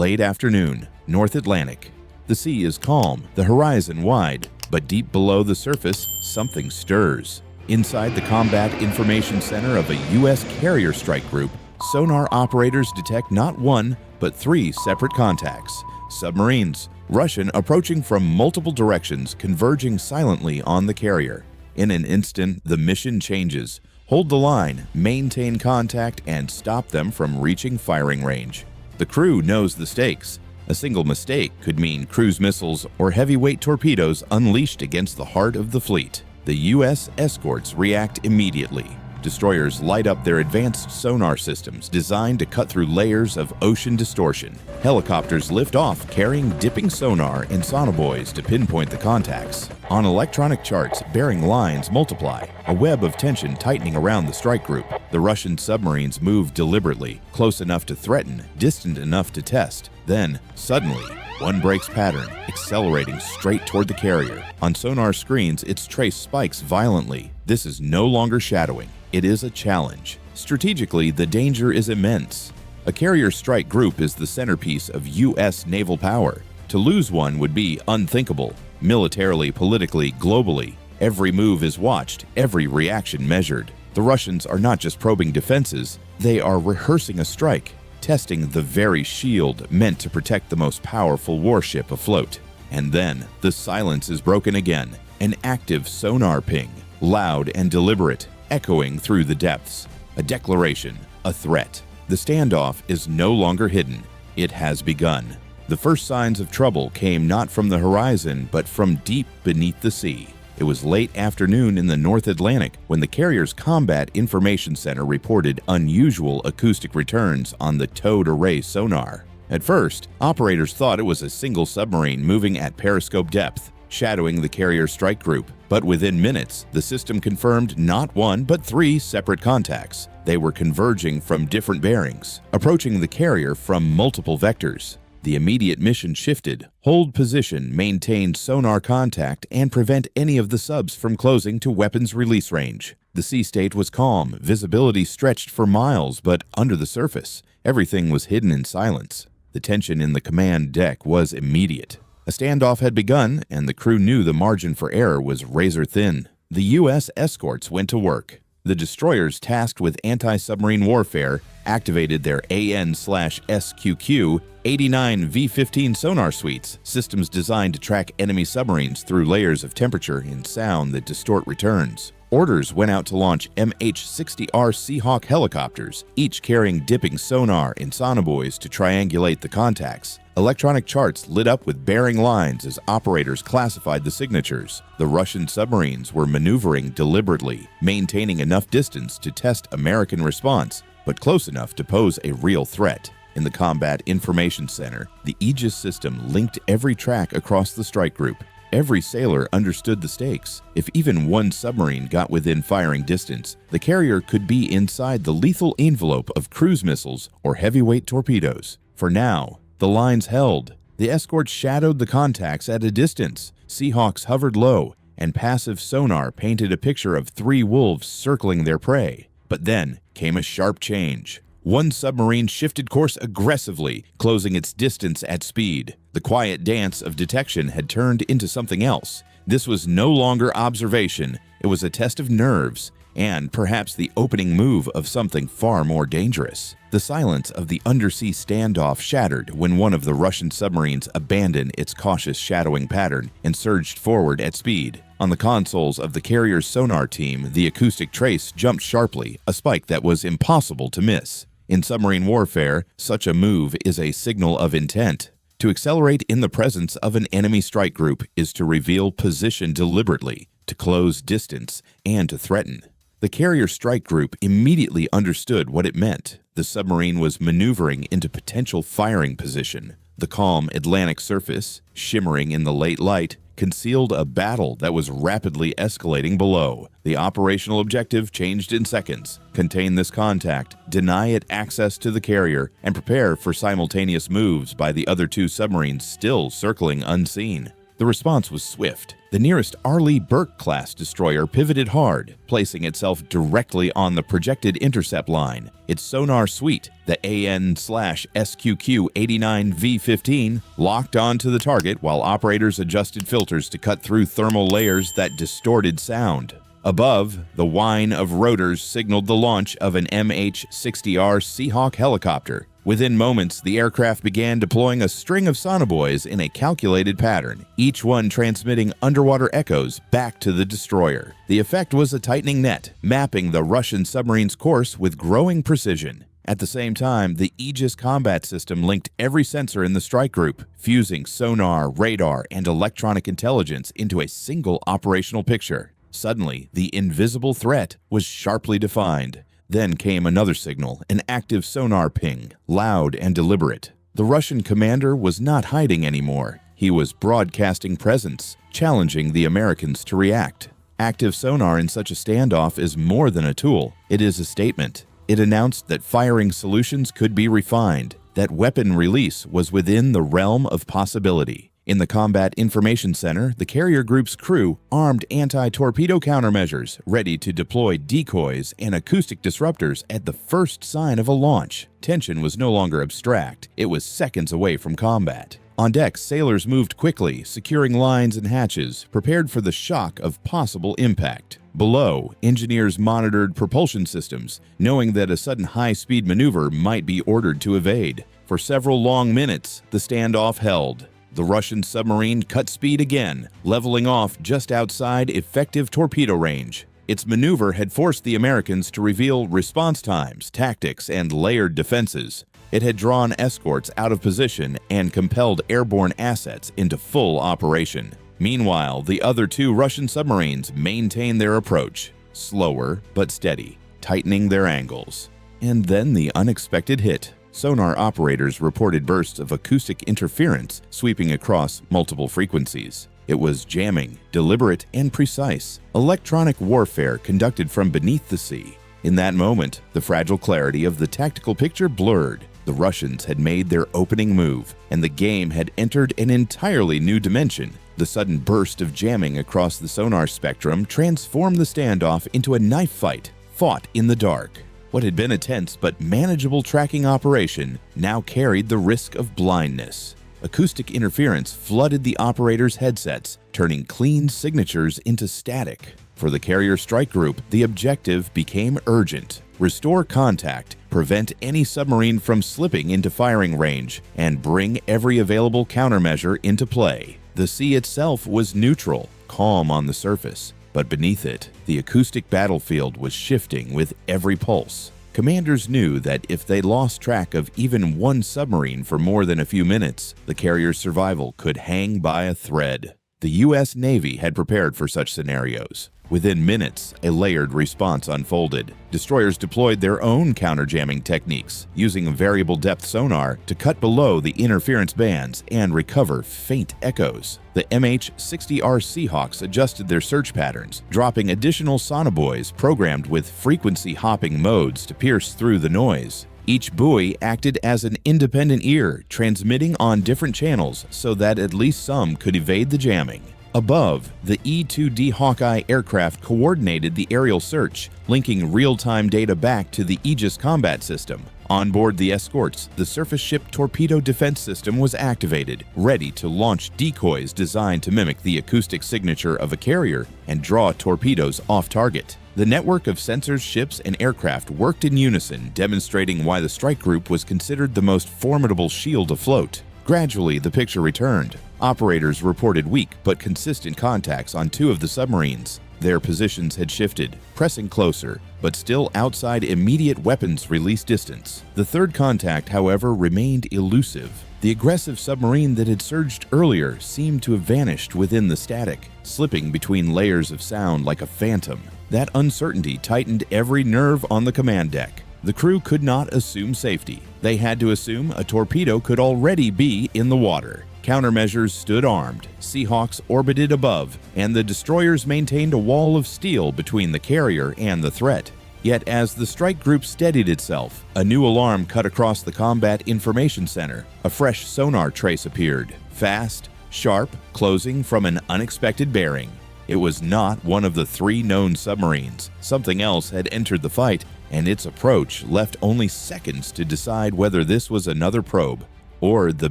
late afternoon, North Atlantic. The sea is calm, the horizon wide, but deep below the surface, something stirs. Inside the Combat Information Center of a U.S. carrier strike group, sonar operators detect not one, but three separate contacts. Submarines, Russian approaching from multiple directions, converging silently on the carrier. In an instant, the mission changes. Hold the line, maintain contact, and stop them from reaching firing range. The crew knows the stakes. A single mistake could mean cruise missiles or heavyweight torpedoes unleashed against the heart of the fleet. The U.S. escorts react immediately. Destroyers light up their advanced sonar systems designed to cut through layers of ocean distortion. Helicopters lift off carrying dipping sonar and sonobuoys to pinpoint the contacts. On electronic charts, bearing lines multiply, a web of tension tightening around the strike group. The Russian submarines move deliberately, close enough to threaten, distant enough to test. Then, suddenly, one breaks pattern, accelerating straight toward the carrier. On sonar screens, its trace spikes violently. This is no longer shadowing. It is a challenge. Strategically, the danger is immense. A carrier strike group is the centerpiece of U.S. naval power. To lose one would be unthinkable. Militarily, politically, globally, every move is watched, every reaction measured. The Russians are not just probing defenses, they are rehearsing a strike, testing the very shield meant to protect the most powerful warship afloat. And then, the silence is broken again. An active sonar ping, loud and deliberate, echoing through the depths. A declaration, a threat. The standoff is no longer hidden. It has begun. The first signs of trouble came not from the horizon, but from deep beneath the sea. It was late afternoon in the North Atlantic when the carrier's Combat Information Center reported unusual acoustic returns on the towed array sonar. At first, operators thought it was a single submarine moving at periscope depth, shadowing the carrier strike group. But within minutes, the system confirmed not one but three separate contacts. They were converging from different bearings, approaching the carrier from multiple vectors. The immediate mission shifted: hold position, maintain sonar contact, and prevent any of the subs from closing to weapons release range. The sea state was calm, visibility stretched for miles, but under the surface, everything was hidden in silence. The tension in the command deck was immediate. A standoff had begun, and the crew knew the margin for error was razor thin. The U.S. escorts went to work. The destroyers tasked with anti-submarine warfare activated their AN/SQQ 89 V-15 sonar suites, systems designed to track enemy submarines through layers of temperature and sound that distort returns. Orders went out to launch MH-60R Seahawk helicopters, each carrying dipping sonar and sonobuoys to triangulate the contacts. Electronic charts lit up with bearing lines as operators classified the signatures. The Russian submarines were maneuvering deliberately, maintaining enough distance to test American response, but close enough to pose a real threat. In the Combat Information Center, the Aegis system linked every track across the strike group. Every sailor understood the stakes. If even one submarine got within firing distance, the carrier could be inside the lethal envelope of cruise missiles or heavyweight torpedoes. For now, the lines held. The escorts shadowed the contacts at a distance. Seahawks hovered low, and passive sonar painted a picture of three wolves circling their prey. But then came a sharp change. One submarine shifted course aggressively, closing its distance at speed. The quiet dance of detection had turned into something else. This was no longer observation. It was a test of nerves, and perhaps the opening move of something far more dangerous. The silence of the undersea standoff shattered when one of the Russian submarines abandoned its cautious shadowing pattern and surged forward at speed. On the consoles of the carrier's sonar team, the acoustic trace jumped sharply, a spike that was impossible to miss. In submarine warfare, such a move is a signal of intent. To accelerate in the presence of an enemy strike group is to reveal position deliberately, to close distance, and to threaten. The carrier strike group immediately understood what it meant. The submarine was maneuvering into potential firing position. The calm Atlantic surface, shimmering in the late light, concealed a battle that was rapidly escalating below. The operational objective changed in seconds: contain this contact, deny it access to the carrier, and prepare for simultaneous moves by the other two submarines still circling unseen. The response was swift. The nearest Arleigh Burke-class destroyer pivoted hard, placing itself directly on the projected intercept line. Its sonar suite, the AN/SQQ-89V15, locked onto the target while operators adjusted filters to cut through thermal layers that distorted sound. Above, the whine of rotors signaled the launch of an MH-60R Seahawk helicopter. Within moments, the aircraft began deploying a string of sonobuoys in a calculated pattern, each one transmitting underwater echoes back to the destroyer. The effect was a tightening net, mapping the Russian submarine's course with growing precision. At the same time, the Aegis combat system linked every sensor in the strike group, fusing sonar, radar, and electronic intelligence into a single operational picture. Suddenly, the invisible threat was sharply defined. Then came another signal, an active sonar ping, loud and deliberate. The Russian commander was not hiding anymore. He was broadcasting presence, challenging the Americans to react. Active sonar in such a standoff is more than a tool. It is a statement. It announced that firing solutions could be refined, that weapon release was within the realm of possibility. In the Combat Information Center, the carrier group's crew armed anti-torpedo countermeasures, ready to deploy decoys and acoustic disruptors at the first sign of a launch. Tension was no longer abstract. It was seconds away from combat. On deck, sailors moved quickly, securing lines and hatches, prepared for the shock of possible impact. Below, engineers monitored propulsion systems, knowing that a sudden high-speed maneuver might be ordered to evade. For several long minutes, the standoff held. The Russian submarine cut speed again, leveling off just outside effective torpedo range. Its maneuver had forced the Americans to reveal response times, tactics, and layered defenses. It had drawn escorts out of position and compelled airborne assets into full operation. Meanwhile, the other two Russian submarines maintained their approach, slower but steady, tightening their angles. And then the unexpected hit. Sonar operators reported bursts of acoustic interference sweeping across multiple frequencies. It was jamming, deliberate and precise, electronic warfare conducted from beneath the sea. In that moment, the fragile clarity of the tactical picture blurred. The Russians had made their opening move, and the game had entered an entirely new dimension. The sudden burst of jamming across the sonar spectrum transformed the standoff into a knife fight, fought in the dark. What had been a tense but manageable tracking operation now carried the risk of blindness. Acoustic interference flooded the operators' headsets, turning clean signatures into static. For the carrier strike group, the objective became urgent. Restore contact, prevent any submarine from slipping into firing range, and bring every available countermeasure into play. The sea itself was neutral, calm on the surface. But beneath it, the acoustic battlefield was shifting with every pulse. Commanders knew that if they lost track of even one submarine for more than a few minutes, the carrier's survival could hang by a thread. The U.S. Navy had prepared for such scenarios. Within minutes, a layered response unfolded. Destroyers deployed their own counter-jamming techniques, using variable depth sonar to cut below the interference bands and recover faint echoes. The MH-60R Seahawks adjusted their search patterns, dropping additional sonobuoys programmed with frequency-hopping modes to pierce through the noise. Each buoy acted as an independent ear, transmitting on different channels so that at least some could evade the jamming. Above, the E-2D Hawkeye aircraft coordinated the aerial search, linking real-time data back to the Aegis combat system. On board the escorts, the surface ship torpedo defense system was activated, ready to launch decoys designed to mimic the acoustic signature of a carrier and draw torpedoes off target. The network of sensors, ships, and aircraft worked in unison, demonstrating why the strike group was considered the most formidable shield afloat. Gradually, the picture returned. Operators reported weak but consistent contacts on two of the submarines. Their positions had shifted, pressing closer, but still outside immediate weapons release distance. The third contact, however, remained elusive. The aggressive submarine that had surged earlier seemed to have vanished within the static, slipping between layers of sound like a phantom. That uncertainty tightened every nerve on the command deck. The crew could not assume safety. They had to assume a torpedo could already be in the water. Countermeasures stood armed, Seahawks orbited above, and the destroyers maintained a wall of steel between the carrier and the threat. Yet as the strike group steadied itself, a new alarm cut across the Combat Information Center. A fresh sonar trace appeared, fast, sharp, closing from an unexpected bearing. It was not one of the 3 known submarines. Something else had entered the fight, and its approach left only seconds to decide whether this was another probe or the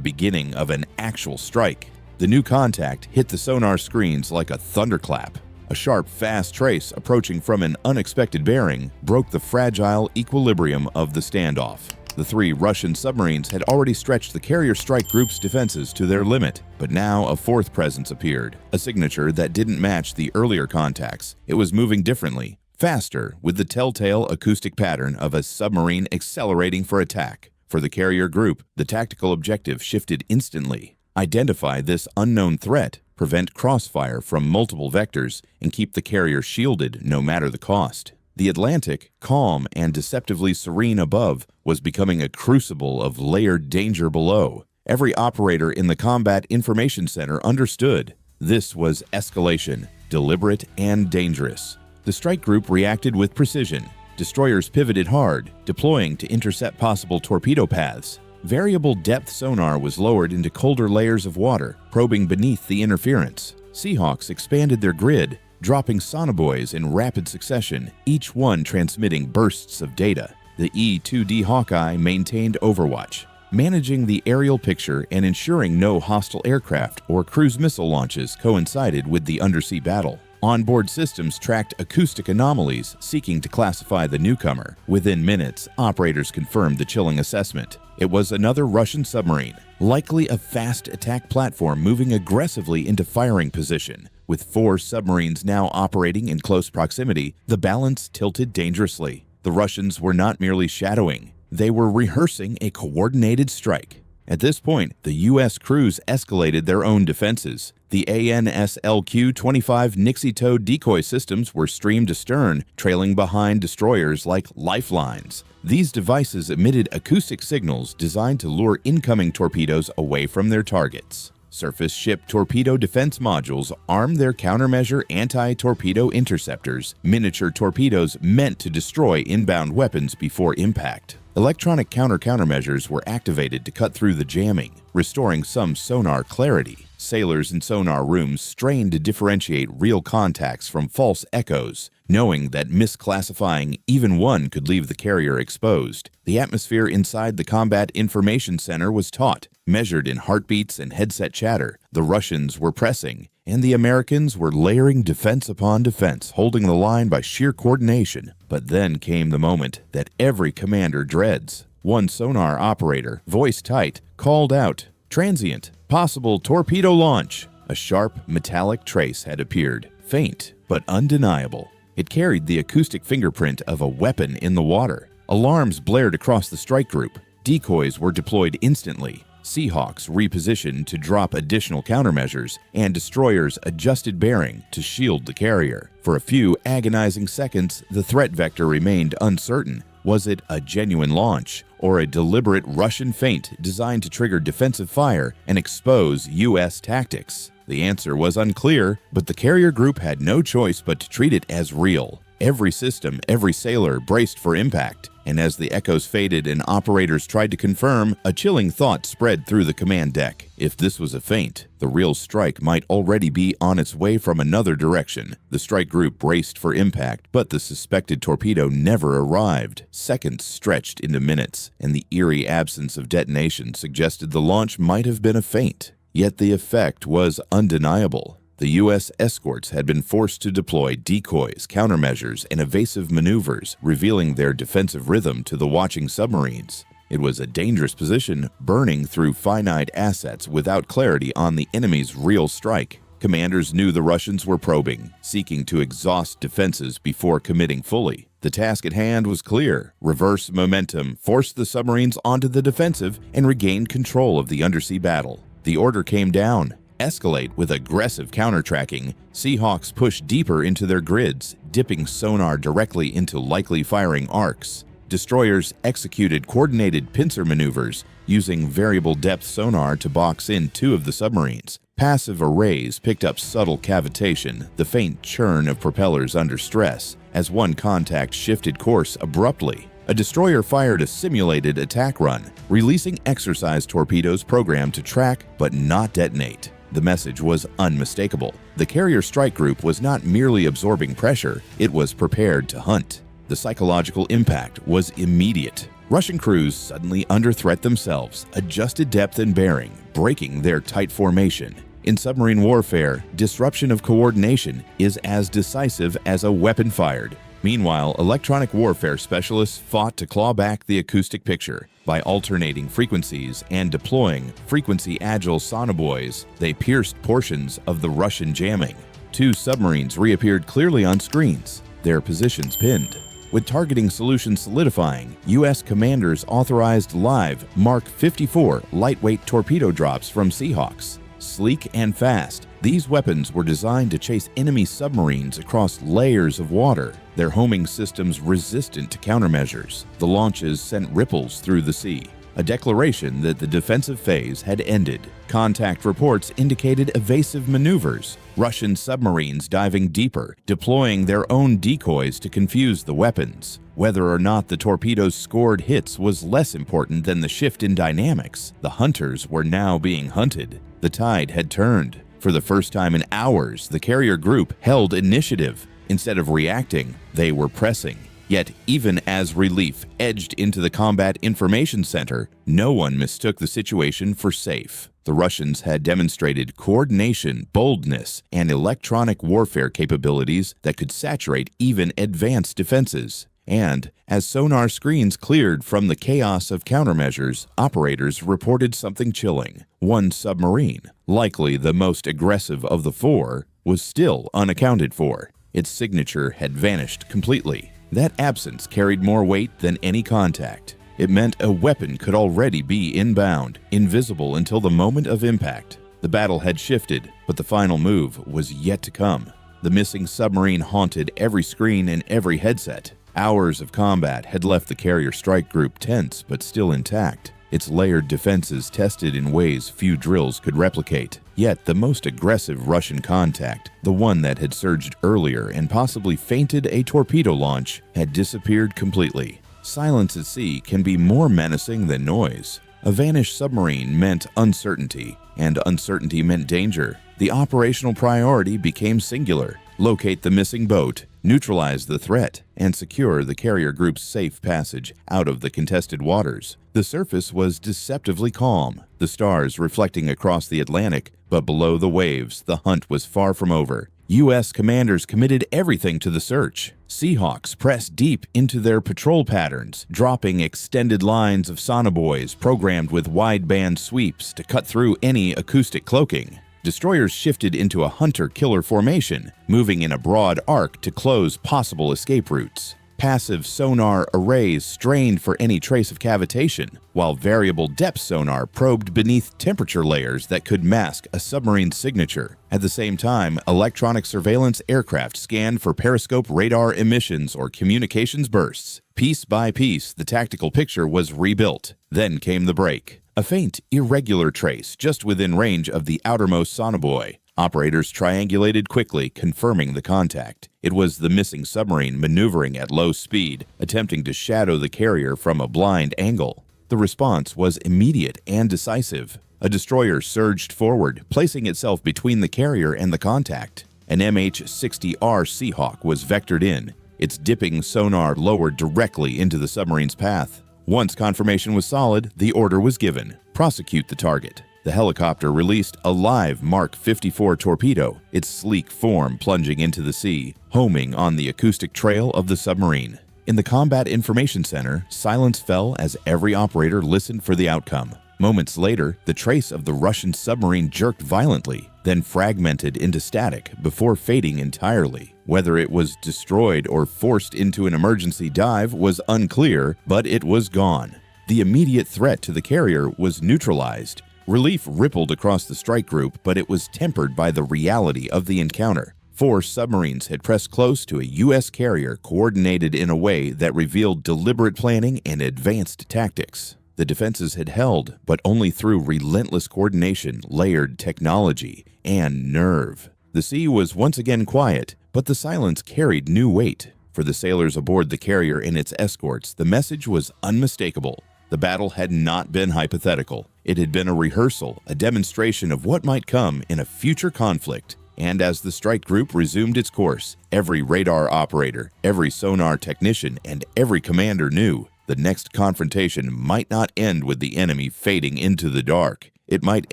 beginning of an actual strike. The new contact hit the sonar screens like a thunderclap. A sharp, fast trace approaching from an unexpected bearing broke the fragile equilibrium of the standoff. The 3 Russian submarines had already stretched the carrier strike group's defenses to their limit, but now a 4th presence appeared, a signature that didn't match the earlier contacts. It was moving differently, faster, with the telltale acoustic pattern of a submarine accelerating for attack. For the carrier group, the tactical objective shifted instantly. Identify this unknown threat, prevent crossfire from multiple vectors, and keep the carrier shielded no matter the cost. The Atlantic, calm and deceptively serene above, was becoming a crucible of layered danger below. Every operator in the Combat Information Center understood. This was escalation, deliberate and dangerous. The strike group reacted with precision. Destroyers pivoted hard, deploying to intercept possible torpedo paths. Variable depth sonar was lowered into colder layers of water, probing beneath the interference. Seahawks expanded their grid, dropping sonobuoys in rapid succession, each one transmitting bursts of data. The E-2D Hawkeye maintained overwatch, managing the aerial picture and ensuring no hostile aircraft or cruise missile launches coincided with the undersea battle. Onboard systems tracked acoustic anomalies, seeking to classify the newcomer. Within minutes, operators confirmed the chilling assessment. It was another Russian submarine, likely a fast attack platform moving aggressively into firing position. With 4 submarines now operating in close proximity, the balance tilted dangerously. The Russians were not merely shadowing, they were rehearsing a coordinated strike. At this point, the U.S. crews escalated their own defenses. The ANSLQ-25 Nixie-towed decoy systems were streamed astern, trailing behind destroyers like lifelines. These devices emitted acoustic signals designed to lure incoming torpedoes away from their targets. Surface ship torpedo defense modules armed their countermeasure anti-torpedo interceptors, miniature torpedoes meant to destroy inbound weapons before impact. Electronic countermeasures were activated to cut through the jamming, restoring some sonar clarity. Sailors in sonar rooms strained to differentiate real contacts from false echoes, knowing that misclassifying even one could leave the carrier exposed. The atmosphere inside the Combat Information Center was taut, measured in heartbeats and headset chatter. The Russians were pressing, and the Americans were layering defense upon defense, holding the line by sheer coordination. But then came the moment that every commander dreads. One sonar operator, voice tight, called out, "Transient, possible torpedo launch." A sharp, metallic trace had appeared, faint but undeniable. It carried the acoustic fingerprint of a weapon in the water. Alarms blared across the strike group. Decoys were deployed instantly. Seahawks repositioned to drop additional countermeasures, and destroyers adjusted bearing to shield the carrier. For a few agonizing seconds, the threat vector remained uncertain. Was it a genuine launch, or a deliberate Russian feint designed to trigger defensive fire and expose U.S. tactics? The answer was unclear, but the carrier group had no choice but to treat it as real. Every system, every sailor braced for impact, and as the echoes faded and operators tried to confirm, a chilling thought spread through the command deck. If this was a feint, the real strike might already be on its way from another direction. The strike group braced for impact, but the suspected torpedo never arrived. Seconds stretched into minutes, and the eerie absence of detonation suggested the launch might have been a feint. Yet the effect was undeniable. The U.S. escorts had been forced to deploy decoys, countermeasures, and evasive maneuvers, revealing their defensive rhythm to the watching submarines. It was a dangerous position, burning through finite assets without clarity on the enemy's real strike. Commanders knew the Russians were probing, seeking to exhaust defenses before committing fully. The task at hand was clear: reverse momentum, force the submarines onto the defensive, and regain control of the undersea battle. The order came down: escalate with aggressive counter-tracking. Seahawks pushed deeper into their grids, dipping sonar directly into likely firing arcs. Destroyers executed coordinated pincer maneuvers, using variable depth sonar to box in 2 of the submarines. Passive arrays picked up subtle cavitation, the faint churn of propellers under stress, as one contact shifted course abruptly. A destroyer fired a simulated attack run, releasing exercise torpedoes programmed to track but not detonate. The message was unmistakable. The carrier strike group was not merely absorbing pressure, it was prepared to hunt. The psychological impact was immediate. Russian crews, suddenly under threat themselves, adjusted depth and bearing, breaking their tight formation. In submarine warfare, disruption of coordination is as decisive as a weapon fired. Meanwhile, electronic warfare specialists fought to claw back the acoustic picture. By alternating frequencies and deploying frequency-agile sonobuoys, they pierced portions of the Russian jamming. 2 submarines reappeared clearly on screens, their positions pinned. With targeting solutions solidifying, U.S. commanders authorized live Mark 54 lightweight torpedo drops from Seahawks. Sleek and fast, these weapons were designed to chase enemy submarines across layers of water, their homing systems resistant to countermeasures. The launches sent ripples through the sea, a declaration that the defensive phase had ended. Contact reports indicated evasive maneuvers, Russian submarines diving deeper, deploying their own decoys to confuse the weapons. Whether or not the torpedoes scored hits was less important than the shift in dynamics. The hunters were now being hunted. The tide had turned. For the first time in hours, the carrier group held initiative. Instead of reacting, they were pressing. Yet, even as relief edged into the Combat Information Center, no one mistook the situation for safe. The Russians had demonstrated coordination, boldness, and electronic warfare capabilities that could saturate even advanced defenses. And, as sonar screens cleared from the chaos of countermeasures, operators reported something chilling. One submarine, likely the most aggressive of the 4, was still unaccounted for. Its signature had vanished completely. That absence carried more weight than any contact. It meant a weapon could already be inbound, invisible until the moment of impact. The battle had shifted, but the final move was yet to come. The missing submarine haunted every screen and every headset. Hours of combat had left the carrier strike group tense but still intact, its layered defenses tested in ways few drills could replicate. Yet the most aggressive Russian contact, the one that had surged earlier and possibly feinted a torpedo launch, had disappeared completely. Silence at sea can be more menacing than noise. A vanished submarine meant uncertainty, and uncertainty meant danger. The operational priority became singular: locate the missing boat, neutralize the threat, and secure the carrier group's safe passage out of the contested waters. The surface was deceptively calm, the stars reflecting across the Atlantic, but below the waves, the hunt was far from over. U.S. commanders committed everything to the search. Seahawks pressed deep into their patrol patterns, dropping extended lines of sonobuoys programmed with wideband sweeps to cut through any acoustic cloaking. Destroyers shifted into a hunter-killer formation, moving in a broad arc to close possible escape routes. Passive sonar arrays strained for any trace of cavitation, while variable depth sonar probed beneath temperature layers that could mask a submarine's signature. At the same time, electronic surveillance aircraft scanned for periscope radar emissions or communications bursts. Piece by piece, the tactical picture was rebuilt. Then came the break. A faint, irregular trace just within range of the outermost sonobuoy. Operators triangulated quickly, confirming the contact. It was the missing submarine maneuvering at low speed, attempting to shadow the carrier from a blind angle. The response was immediate and decisive. A destroyer surged forward, placing itself between the carrier and the contact. An MH-60R Seahawk was vectored in, its dipping sonar lowered directly into the submarine's path. Once confirmation was solid, the order was given: prosecute the target. The helicopter released a live Mark 54 torpedo, its sleek form plunging into the sea, homing on the acoustic trail of the submarine. In the Combat Information Center, silence fell as every operator listened for the outcome. Moments later, the trace of the Russian submarine jerked violently, then fragmented into static before fading entirely. Whether it was destroyed or forced into an emergency dive was unclear, but it was gone. The immediate threat to the carrier was neutralized. Relief rippled across the strike group, but it was tempered by the reality of the encounter. 4 submarines had pressed close to a U.S. carrier coordinated in a way that revealed deliberate planning and advanced tactics. The defenses had held, but only through relentless coordination, layered technology, and nerve. The sea was once again quiet, but the silence carried new weight. For the sailors aboard the carrier and its escorts, the message was unmistakable. The battle had not been hypothetical. It had been a rehearsal, a demonstration of what might come in a future conflict. And as the strike group resumed its course, every radar operator, every sonar technician, and every commander knew the next confrontation might not end with the enemy fading into the dark. It might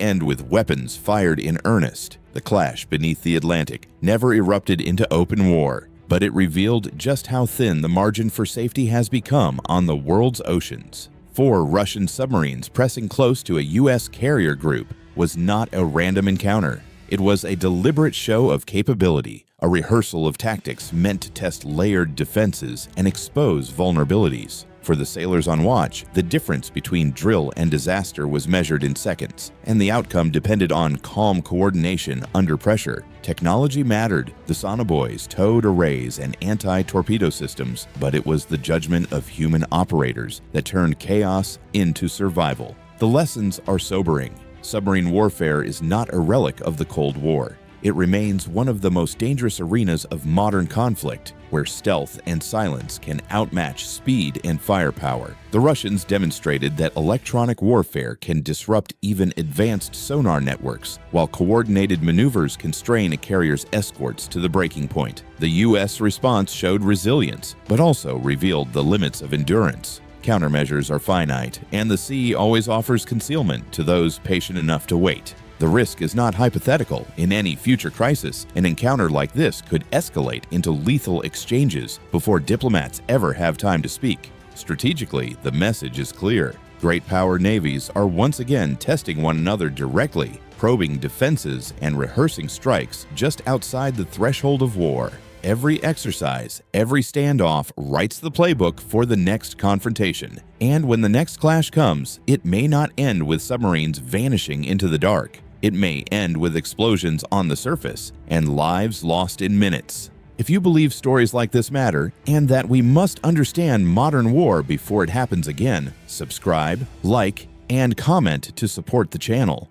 end with weapons fired in earnest. The clash beneath the Atlantic never erupted into open war, but it revealed just how thin the margin for safety has become on the world's oceans. 4 Russian submarines pressing close to a U.S. carrier group was not a random encounter. It was a deliberate show of capability, a rehearsal of tactics meant to test layered defenses and expose vulnerabilities. For the sailors on watch, the difference between drill and disaster was measured in seconds, and the outcome depended on calm coordination under pressure. Technology mattered. The sonobuoys towed arrays and anti-torpedo systems, but it was the judgment of human operators that turned chaos into survival. The lessons are sobering. Submarine warfare is not a relic of the Cold War. It remains one of the most dangerous arenas of modern conflict, where stealth and silence can outmatch speed and firepower. The Russians demonstrated that electronic warfare can disrupt even advanced sonar networks, while coordinated maneuvers can strain a carrier's escorts to the breaking point. The U.S. response showed resilience, but also revealed the limits of endurance. Countermeasures are finite, and the sea always offers concealment to those patient enough to wait. The risk is not hypothetical. In any future crisis, an encounter like this could escalate into lethal exchanges before diplomats ever have time to speak. Strategically, the message is clear. Great power navies are once again testing one another directly, probing defenses and rehearsing strikes just outside the threshold of war. Every exercise, every standoff writes the playbook for the next confrontation. And when the next clash comes, it may not end with submarines vanishing into the dark. It may end with explosions on the surface and lives lost in minutes. If you believe stories like this matter and that we must understand modern war before it happens again, subscribe, like, and comment to support the channel.